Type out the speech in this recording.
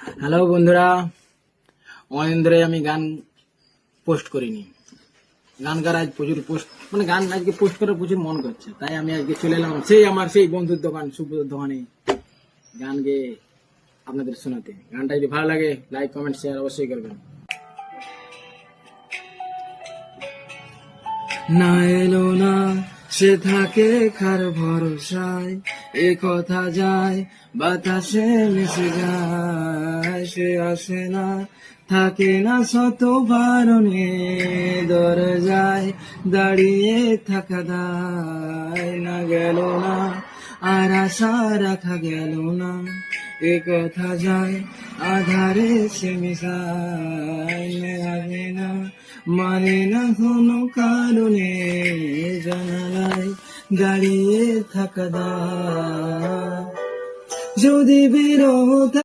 Hello বন্ধুরা, অনেকদিন ধরে আমি গান পোস্ট করিনি। গান করার আজ প্রচুর পোস্ট গান আজকে পোস্ট করার প্রচুর মন করছে, তাই আমি আজকে চলে এলাম সেই বন্ধুর দোকান সুব্রতর দোকানে গান গেয়ে আপনাদের শোনাতে। গানটা যদি ভালো লাগে লাইক কমেন্ট শেয়ার অবশ্যই করবেন। না এলো না সে থাকে কার ভরসায়, এ কথা যায় বাতাসে মিশে যায়। সে আসে না থাকে না শত বারণে, দরজায় দাঁড়িয়ে থাকা দায়। না গেল না আর আশা রাখা গেল না, এ কথা যায় আধারে সে মিশায়। আসে না মানে না কোনো কারণে, জানালায় দাঁড়িয়ে থাকা দায়। যদি বিরহ